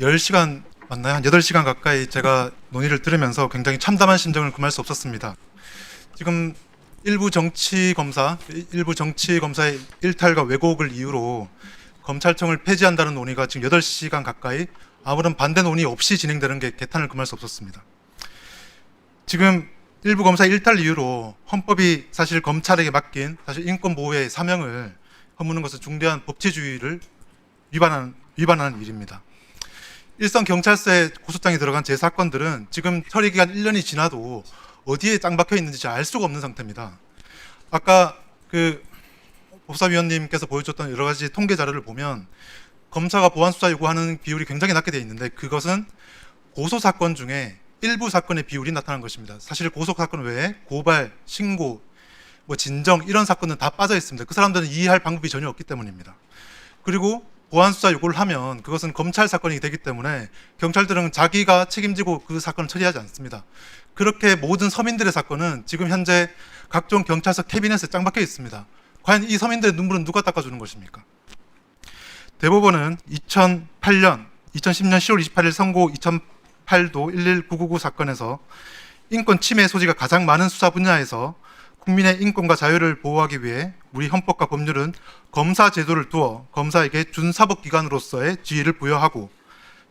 10시간 맞나요? 한 8시간 가까이 제가 논의를 들으면서 굉장히 참담한 심정을 금할 수 없었습니다. 지금 일부 정치 검사의 일탈과 왜곡을 이유로 검찰청을 폐지한다는 논의가 지금 8시간 가까이 아무런 반대 논의 없이 진행되는 게 개탄을 금할 수 없었습니다. 지금 일부 검사의 일탈 이유로 헌법이 사실 검찰에게 맡긴 사실 인권 보호의 사명을 허무는 것은 중대한 법치주의를 위반하는 일입니다. 일선 경찰서에 고소장이 들어간 제 사건들은 지금 처리 기간 1년이 지나도 어디에 짱 박혀 있는지 알 수가 없는 상태입니다. 아까 그 법사위원님께서 보여줬던 여러 가지 통계 자료를 보면 검사가 보완 수사 요구하는 비율이 굉장히 낮게 되어 있는데 그것은 고소 사건 중에 일부 사건의 비율이 나타난 것입니다. 사실 고소 사건 외에 고발, 신고, 진정 이런 사건은 다 빠져 있습니다. 그 사람들은 이해할 방법이 전혀 없기 때문입니다. 그리고 보완 수사 요구를 하면 그것은 검찰 사건이 되기 때문에 경찰들은 자기가 책임지고 그 사건을 처리하지 않습니다. 그렇게 모든 서민들의 사건은 지금 현재 각종 경찰서 캐비넷에 짱 박혀 있습니다. 과연 이 서민들의 눈물은 누가 닦아주는 것입니까? 대법원은 2010년 10월 28일 선고 2008도 11999 사건에서 인권 침해 소지가 가장 많은 수사 분야에서 국민의 인권과 자유를 보호하기 위해 우리 헌법과 법률은 검사 제도를 두어 검사에게 준사법기관으로서의 지위를 부여하고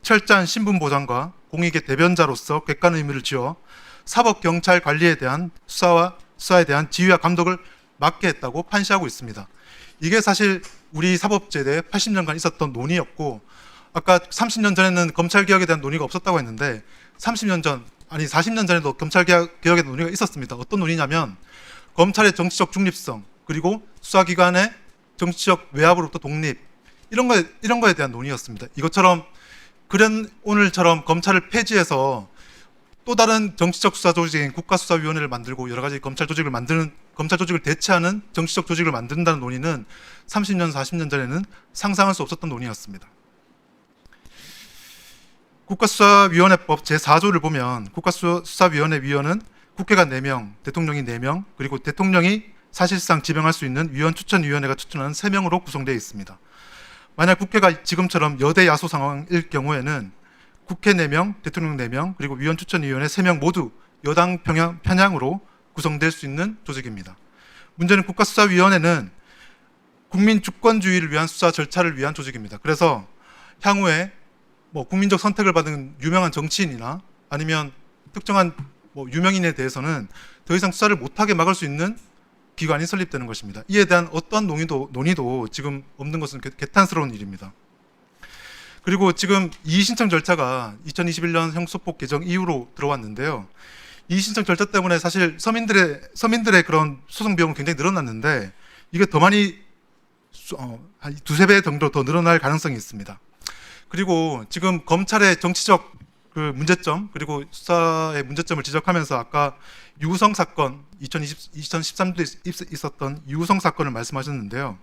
철저한 신분 보장과 공익의 대변자로서 객관 의무를 지어 사법경찰 관리에 대한 수사에 대한 지휘와 감독을 맡게 했다고 판시하고 있습니다. 이게 사실 우리 사법제도에 80년간 있었던 논의였고 아까 30년 전에는 검찰개혁에 대한 논의가 없었다고 했는데 40년 전에도 검찰개혁에 대한 논의가 있었습니다. 어떤 논의냐면 검찰의 정치적 중립성 그리고 수사기관의 정치적 외압으로부터 독립 이런 거에 대한 논의였습니다. 이것처럼 오늘처럼 검찰을 폐지해서 또 다른 정치적 수사 조직인 국가수사위원회를 만들고 여러 가지 검찰 조직을 대체하는 정치적 조직을 만든다는 논의는 30년, 40년 전에는 상상할 수 없었던 논의였습니다. 국가수사위원회법 제4조를 보면 국가수사위원회 위원은 국회가 4명, 대통령이 4명, 그리고 대통령이 사실상 지명할 수 있는 위원추천위원회가 추천하는 3명으로 구성되어 있습니다. 만약 국회가 지금처럼 여대 야소 상황일 경우에는 국회 4명, 대통령 4명, 그리고 위원추천위원회 3명 모두 여당 편향으로 구성될 수 있는 조직입니다. 문제는 국가수사위원회는 국민 주권주의를 위한 수사 절차를 위한 조직입니다. 그래서 향후에 국민적 선택을 받은 유명한 정치인이나 아니면 특정한 유명인에 대해서는 더 이상 수사를 못하게 막을 수 있는 기관이 설립되는 것입니다. 이에 대한 어떠한 논의도 지금 없는 것은 개탄스러운 일입니다. 그리고 지금 이의신청 절차가 2021년 형소법 개정 이후로 들어왔는데요. 이의신청 절차 때문에 사실 서민들의 그런 소송 비용은 굉장히 늘어났는데 이게 더 많이 한 2~3배 정도 더 늘어날 가능성이 있습니다. 그리고 지금 검찰의 정치적 문제점 그리고 수사의 문제점을 지적하면서 아까 유우성 사건 2013년도에 있었던 유우성 사건을 말씀하셨는데요.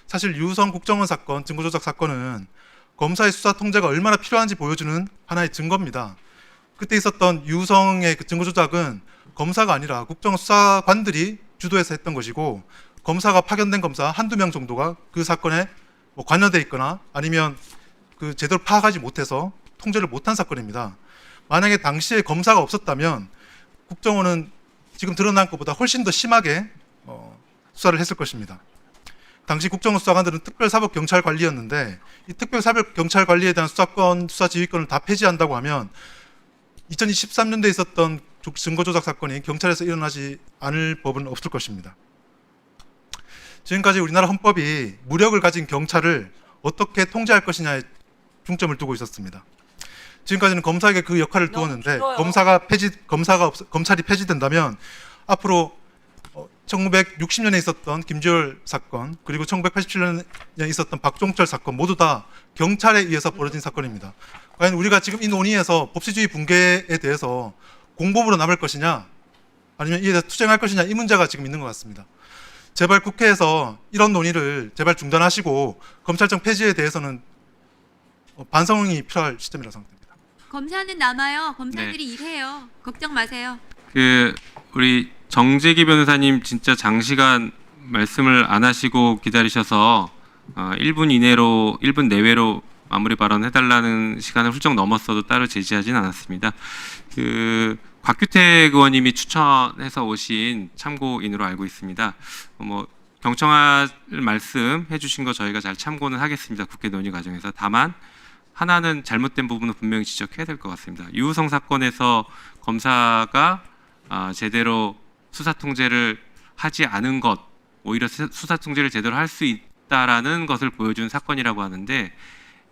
사실 유우성 국정원 사건, 증거조작 사건은 검사의 수사 통제가 얼마나 필요한지 보여주는 하나의 증거입니다. 그때 있었던 유우성의 그 증거조작은 검사가 아니라 국정원 수사관들이 주도해서 했던 것이고 검사가 파견된 검사 한두 명 정도가 그 사건에 관여돼 있거나 아니면 그 제대로 파악하지 못해서 통제를 못한 사건입니다. 만약에 당시에 검사가 없었다면 국정원은 지금 드러난 것보다 훨씬 더 심하게 수사를 했을 것입니다. 당시 국정원 수사관들은 특별사법경찰관리였는데 이 특별사법경찰관리에 대한 수사 지휘권을 다 폐지한다고 하면 2013년도에 있었던 증거조작 사건이 경찰에서 일어나지 않을 법은 없을 것입니다. 지금까지 우리나라 헌법이 무력을 가진 경찰을 어떻게 통제할 것이냐에 중점을 두고 있었습니다. 지금까지는 검사에게 그 역할을 두었는데 검찰이 폐지된다면 앞으로 1960년에 있었던 김주열 사건 그리고 1987년에 있었던 박종철 사건 모두 다 경찰에 의해서 벌어진 사건입니다. 과연 우리가 지금 이 논의에서 법치주의 붕괴에 대해서 공범으로 남을 것이냐 아니면 이에 대해서 투쟁할 것이냐 이 문제가 지금 있는 것 같습니다. 제발 국회에서 이런 논의를 제발 중단하시고 검찰청 폐지에 대해서는 반성이 필요할 시점이라고 생각됩니다. 검사는 남아요. 검사들이 네. 일해요. 걱정 마세요. 우리 정재기 변호사님 진짜 장시간 말씀을 안 하시고 기다리셔서 1분 내외로 마무리 발언해달라는 시간을 훌쩍 넘었어도 따로 제지하진 않았습니다. 곽규택 의원님이 추천해서 오신 참고인으로 알고 있습니다. 뭐 경청할 말씀 해주신 거 저희가 잘 참고는 하겠습니다. 국회 논의 과정에서. 다만 하나는 잘못된 부분은 분명히 지적해야 될 것 같습니다. 유우성 사건에서 검사가 제대로 수사 통제를 하지 않은 것, 오히려 수사 통제를 제대로 할 수 있다라는 것을 보여준 사건이라고 하는데,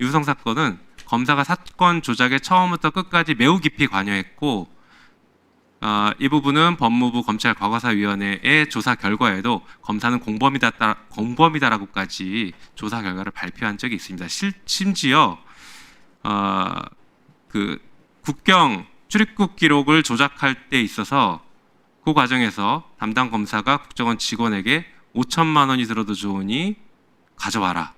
유우성 사건은 검사가 사건 조작에 처음부터 끝까지 매우 깊이 관여했고, 이 부분은 법무부 검찰 과거사위원회의 조사 결과에도 검사는 공범이다라고까지 조사 결과를 발표한 적이 있습니다. 심지어 그 국경 출입국 기록을 조작할 때 있어서 그 과정에서 담당 검사가 국정원 직원에게 5천만 원이 들어도 좋으니 가져와라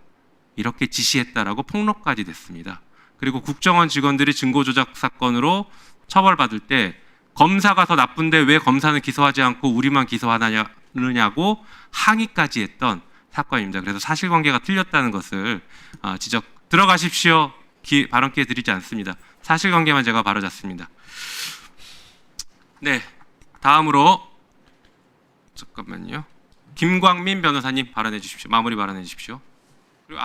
이렇게 지시했다라고 폭로까지 됐습니다. 그리고 국정원 직원들이 증거 조작 사건으로 처벌받을 때 검사가 더 나쁜데 왜 검사는 기소하지 않고 우리만 기소하느냐고 항의까지 했던 사건입니다. 그래서 사실관계가 틀렸다는 것을 지적 들어가십시오. 발언 기회 드리지 않습니다. 사실관계만 제가 바로잡습니다. 네, 다음으로 잠깐만요. 김광민 변호사님 발언해 주십시오. 마무리 발언해 주십시오. 그리고